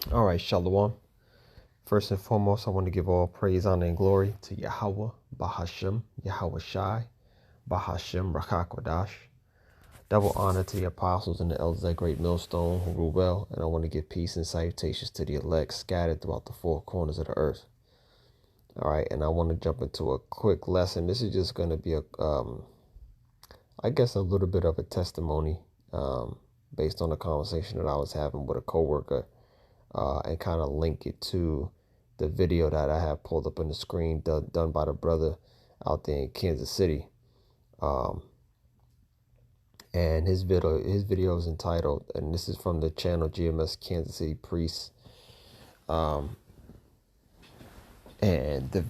All right, Shalom. First and foremost, I want to give all praise, honor, and glory to Yahawah, Bahashem, YAHAWASHI, Bahashem, Rakakwadash. Double honor to the apostles and the elders at Great Millstone who rule well, and I want to give peace and salutations to the elect scattered throughout the four corners of the earth. All right, and I want to jump into a quick lesson. This is just going to be I guess, a little bit of a testimony based on the conversation that I was having with a coworker. And kind of link it to the video that I have pulled up on the screen done by the brother out there in Kansas City. And his video is entitled, and this is from the channel GMS Kansas City Priest. And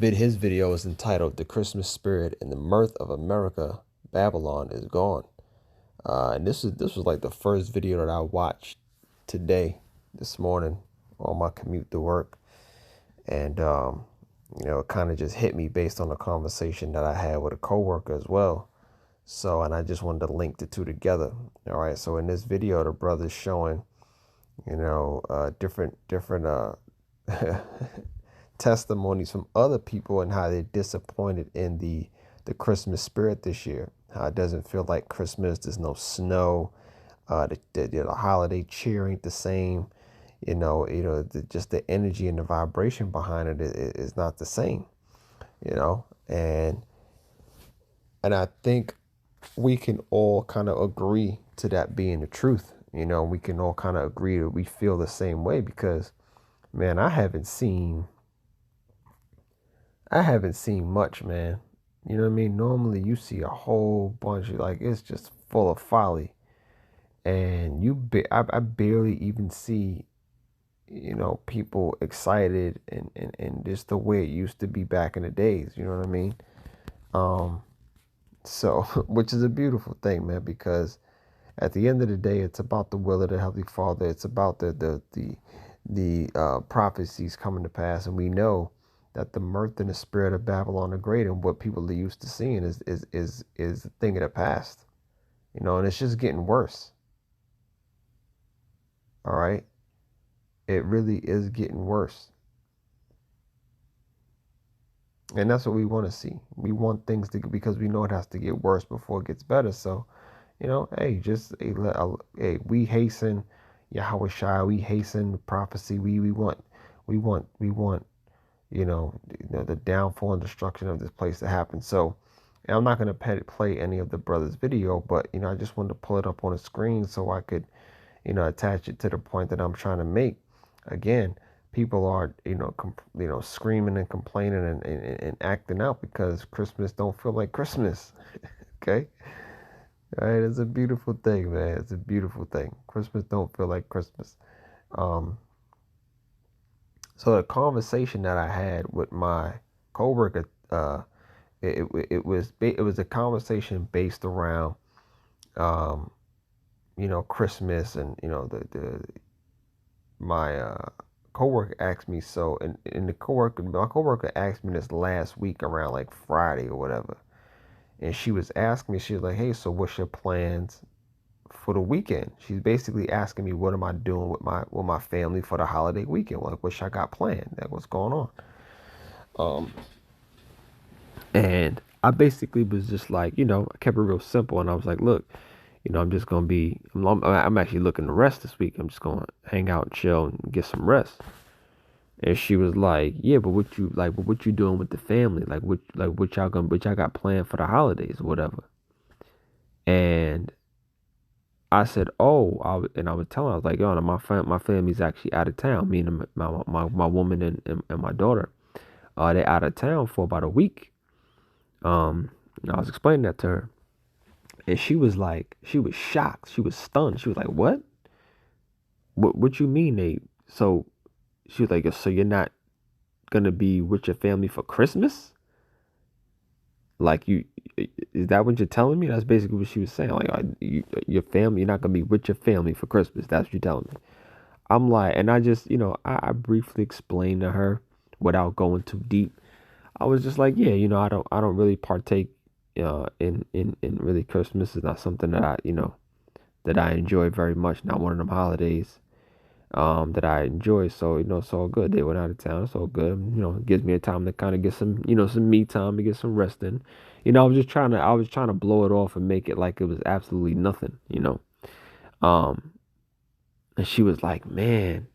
his video is entitled "The Christmas Spirit and the Mirth of America, Babylon is Gone." And this was like the first video that I watched this morning on my commute to work. And, it kind of just hit me based on the conversation that I had with a coworker as well. So, and I just wanted to link the two together. All right. So in this video, the brother's showing, different testimonies from other people and how they're disappointed in the Christmas spirit this year. How it doesn't feel like Christmas. There's no snow. The holiday cheer ain't the same. Just the energy and the vibration behind it is not the same, and I think we can all kind of agree to that being the truth. We can all kind of agree that we feel the same way because, man, I haven't seen much, man. You know what I mean? Normally you see a whole bunch of, like, it's just full of folly, and I barely even see people excited and just the way it used to be back in the days, you know what I mean? So, which is a beautiful thing, man, because at the end of the day, it's about the will of the Heavenly Father. It's about the prophecies coming to pass. And we know that the mirth and the spirit of Babylon are great, and what people are used to seeing is a thing of the past, and it's just getting worse. All right. It really is getting worse. And that's what we want to see. We want things to, because we know it has to get worse before it gets better. So, hey, we hasten YAHAWASHI, we hasten prophecy. We want, the downfall and destruction of this place to happen. So, and I'm not going to play any of the brother's video, but, I just wanted to pull it up on the screen so I could, attach it to the point that I'm trying to make. Again, people are, screaming and complaining and acting out because Christmas don't feel like Christmas. Okay. All right. It's a beautiful thing, man. It's a beautiful thing. Christmas don't feel like Christmas. So the conversation that I had with my coworker, it was a conversation based around, Christmas, and, my coworker asked me, so, and my coworker asked me this last week around like Friday or whatever, and she was asking me, she was like, hey, so what's your plans for the weekend? She's basically asking me, what am I doing with my family for the holiday weekend? Like, what I got planned? Like, what's going on? And I basically was just like, I kept it real simple, and I was like, look, I'm just gonna be, I'm actually looking to rest this week. I'm just gonna hang out and chill and get some rest. And she was like, yeah, but what you doing with the family? What y'all got planned for the holidays or whatever. And I said, oh, and I was telling her, I was like, yo, my family's actually out of town. Me and my woman and my daughter, they're out of town for about a week. And I was explaining that to her. And she was shocked. She was stunned. She was like, what? What you mean so she was like, so you're not gonna be with your family for Christmas? Like, is that what you're telling me? That's basically what she was saying. Like, your family, you're not gonna be with your family for Christmas. That's what you're telling me. I'm like, and I just, I briefly explained to her without going too deep. I was just like, yeah, I don't really partake in really Christmas is not something that I enjoy very much. Not one of them holidays. that I enjoy. So, it's all good. They went out of town. It's all good. It gives me a time to kind of get some me time to get some rest in. I was trying to blow it off and make it like it was absolutely nothing. Um, and she was like, man,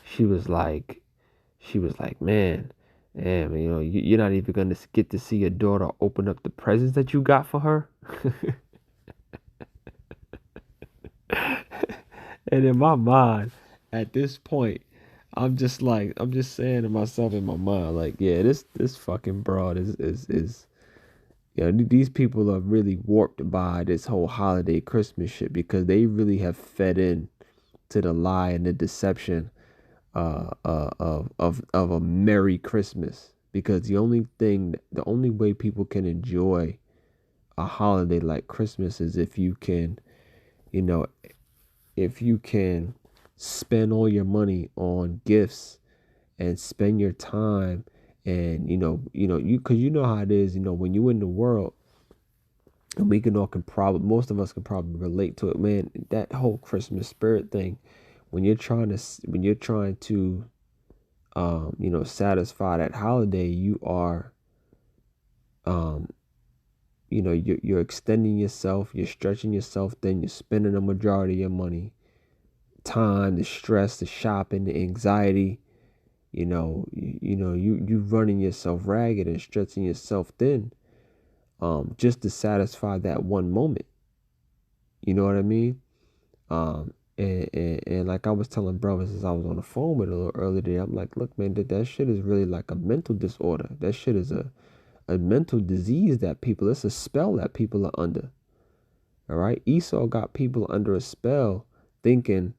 she was like, man, damn, you're not even gonna get to see your daughter open up the presents that you got for her. And in my mind, at this point, I'm just saying to myself in my mind, like, yeah, this fucking broad is these people are really warped by this whole holiday Christmas shit because they really have fed in to the lie and the deception of a Merry Christmas. Because the only way people can enjoy a holiday like Christmas is you know, if you can spend all your money on gifts and spend your time and because you know how it is, when you in the world, and most of us can probably relate to it, man. That whole Christmas spirit thing, when you're trying to satisfy that holiday, you are um you're extending yourself, you're stretching yourself, then you're spending a majority of your money, time, the stress, the shopping, the anxiety. You running yourself ragged and stretching yourself thin, just to satisfy that one moment. You know what I mean? And like I was telling brothers as I was on the phone with a little earlier today, I'm like, look, man, that shit is really like a mental disorder. That shit is a mental disease that it's a spell that people are under. All right. Esau got people under a spell thinking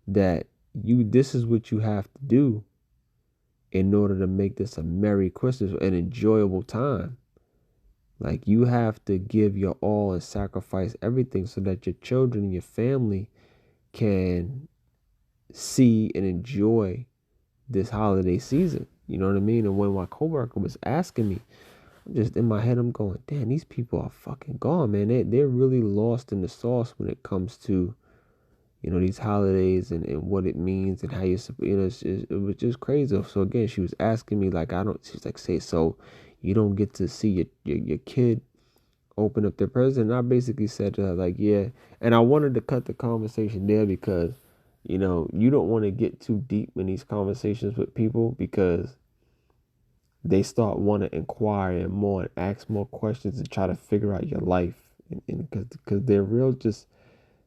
that this is what you have to do in order to make this a Merry Christmas, an enjoyable time. Like, you have to give your all and sacrifice everything so that your children and your family can see and enjoy this holiday season. You know what I mean? And when my coworker was asking me, I'm just in my head, I'm going, damn, these people are fucking gone, man. They're really lost in the sauce when it comes to, these holidays and what it means and how it was just crazy. So again, she was asking me like, she's like, say, so you don't get to see your kid open up their present. And I basically said to her like, yeah. And I wanted to cut the conversation there because, you don't want to get too deep in these conversations with people because they start want to inquire and more and ask more questions and try to figure out your life. And because they're real, just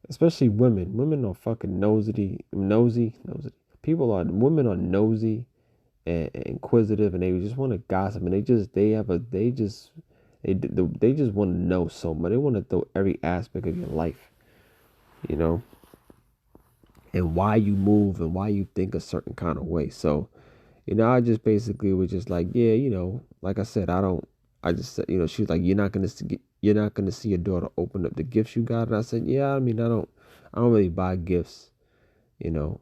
especially women. Women are fucking nosy. Women are nosy and inquisitive, and they just want to gossip, and they just want to know so much. They want to know every aspect of your life, you know, and why you move and why you think a certain kind of way. So, I just basically was just like, yeah, like I said, I just said, she was like, you're not gonna see your daughter open up the gifts you got. And I said, yeah, I mean, I don't really buy gifts, you know,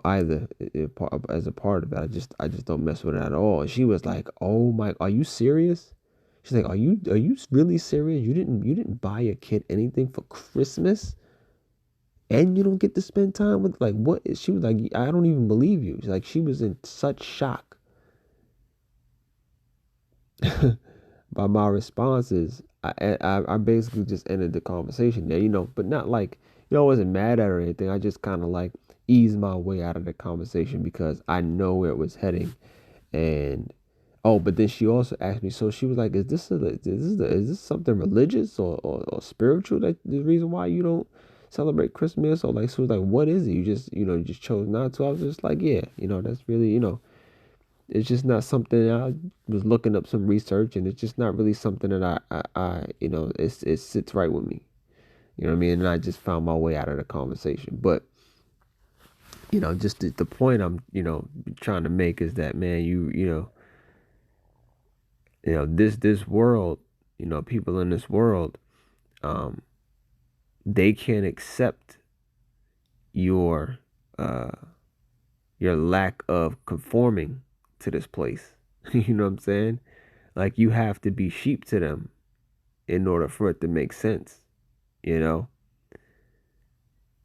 either as a part of it. I just don't mess with it at all. And she was like, oh my, are you serious? She's like, are you really serious? You didn't buy your kid anything for Christmas? And you don't get to spend time with, like, what? She was like, I don't even believe you. She's like, she was in such shock by my responses. I basically just ended the conversation there, but not like, I wasn't mad at her or anything. I just kind of like eased my way out of the conversation because I know where it was heading. And oh, but then she also asked me, so she was like, is this something religious or spiritual, that the reason why you don't celebrate Christmas? Or like, she was like, what is it? You just chose not to. I was just like, yeah, that's really, it's just not something. I was looking up some research, and it's just not really something that it sits right with me. You know what I mean? And I just found my way out of the conversation. But, just the point I'm, trying to make is that, man, this world, people in this world, um, they can't accept your uh your lack of conforming to this place. You know what I'm saying? Like, you have to be sheep to them in order for it to make sense, you know?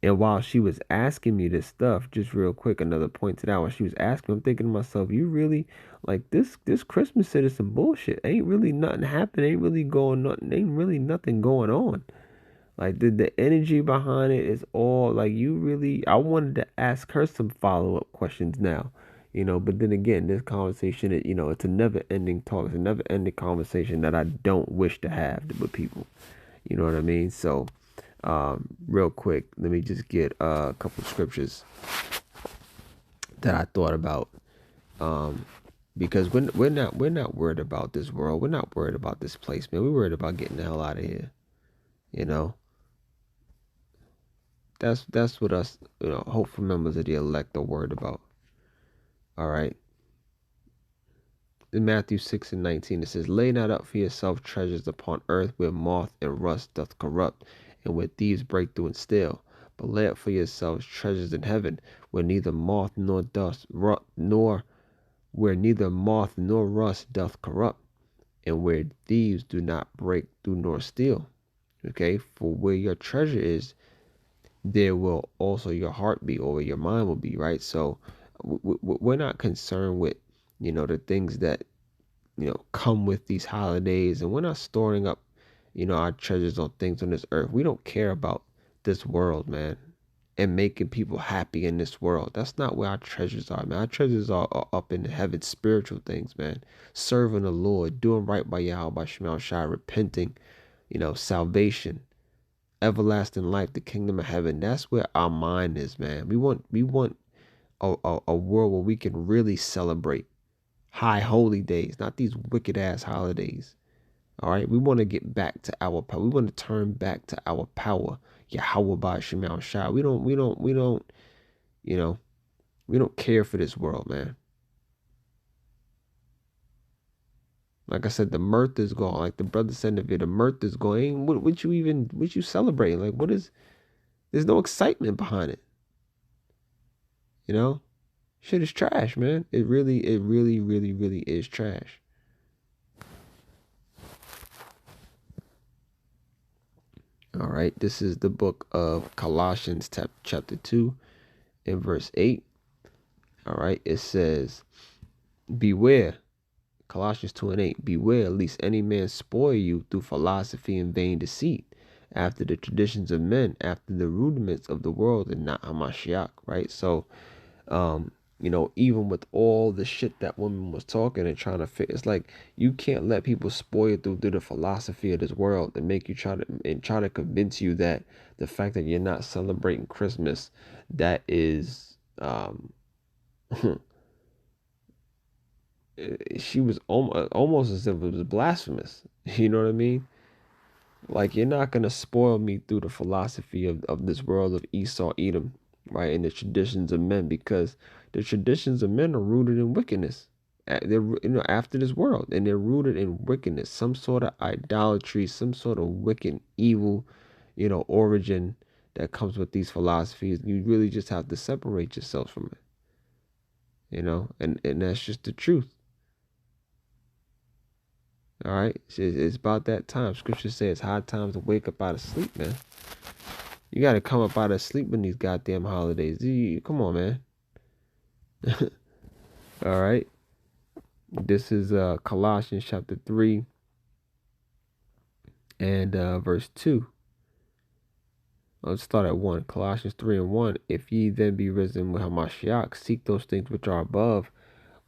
And while she was asking me this stuff, just real quick, another point to that, while she was asking, I'm thinking to myself, you really like this Christmas shit is some bullshit. Ain't really nothing happening. Ain't really going nothing. Ain't really nothing going on. Like the energy behind it is all like you really. I wanted to ask her some follow-up questions now, but then again, this conversation, it's a never-ending talk. It's a never-ending conversation that I don't wish to have with people. You know what I mean? So, real quick, let me just get a couple scriptures that I thought about. Because we're not worried about this world. We're not worried about this place, man. We're worried about getting the hell out of here. You know, that's what us, hopeful members of the elect are worried about. All right. In Matthew 6:19, it says, "Lay not up for yourself treasures upon earth, where moth and rust doth corrupt, and where thieves break through and steal. But lay up for yourselves treasures in heaven, where neither moth nor dust, nor where neither moth nor rust doth corrupt, and where thieves do not break through nor steal." Okay, for where your treasure is, there will also your heart be, or your mind will be, right? So we're not concerned with, the things that, come with these holidays, and we're not storing up, our treasures on things on this earth. We don't care about this world, man, and making people happy in this world. That's not where our treasures are, man. Our treasures are up in heaven, spiritual things, man. Serving the Lord, doing right by YAHAWASHI, repenting, salvation, everlasting life, the kingdom of heaven. That's where our mind is, man. We want a world where we can really celebrate high holy days, not these wicked ass holidays. All right, we want to get back to our power. We want to turn back to our power. Yahweh by Shemal Shai. We don't care for this world, man. Like I said, the mirth is gone. Like the brother said in the video, the mirth is gone. Ain't what you celebrating? Like there's no excitement behind it. Shit is trash, man. It really, really, really is trash. All right, this is the book of Colossians chapter 2 and verse 8. All right, it says, "Beware," Colossians 2 and 8, "Beware lest any man spoil you through philosophy and vain deceit, after the traditions of men, after the rudiments of the world, and not Hamashiach," right? So, even with all the shit that woman was talking and trying to fit, it's like you can't let people spoil you through the philosophy of this world and make you try to convince you that the fact that you're not celebrating Christmas, that is she was almost as if it was blasphemous. You know what I mean? Like, you're not gonna spoil me through the philosophy of this world of Esau, Edom, right? And the traditions of men, because the traditions of men are rooted in wickedness. They're, after this world, and they're rooted in wickedness, some sort of idolatry, some sort of wicked, evil, origin that comes with these philosophies. You really just have to separate yourself from it, and that's just the truth. All right, it's about that time. Scripture says it's high time to wake up out of sleep, man. You got to come up out of sleep in these goddamn holidays. Come on, man. All right. This is Colossians chapter 3 and verse 2. Let's start at 1. Colossians 3 and 1. "If ye then be risen with Hamashiach, seek those things which are above,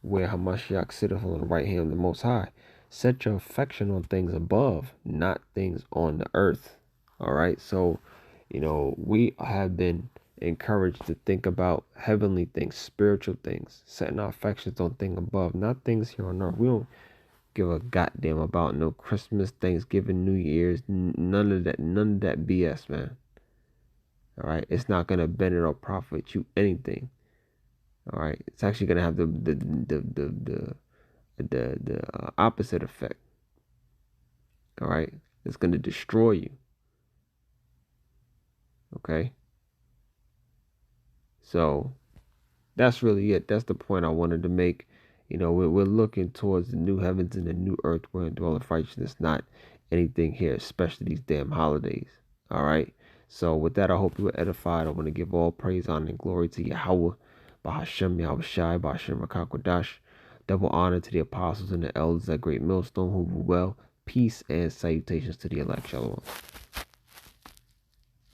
where Hamashiach sitteth on the right hand of the Most High. Set your affection on things above, not things on the earth." All right. So, we have been encouraged to think about heavenly things, spiritual things, setting our affections on things above, not things here on earth. We don't give a goddamn about no Christmas, Thanksgiving, New Year's, none of that BS, man. All right, it's not gonna benefit or profit you anything. All right, it's actually gonna have the opposite effect. All right, it's gonna destroy you. Okay, so that's really it. That's the point I wanted to make. We're looking towards the new heavens and the new earth where dwelleth righteousness, not anything here, especially these damn holidays. All right. So with that, I hope you were edified. I want to give all praise, honor, and glory to Yahweh, Bahashem, YAHAWASHI, Bahashem, Rakakwadash. Double honor to the apostles and the elders at Great Millstone who rule well. Peace and salutations to the elect. Shalom.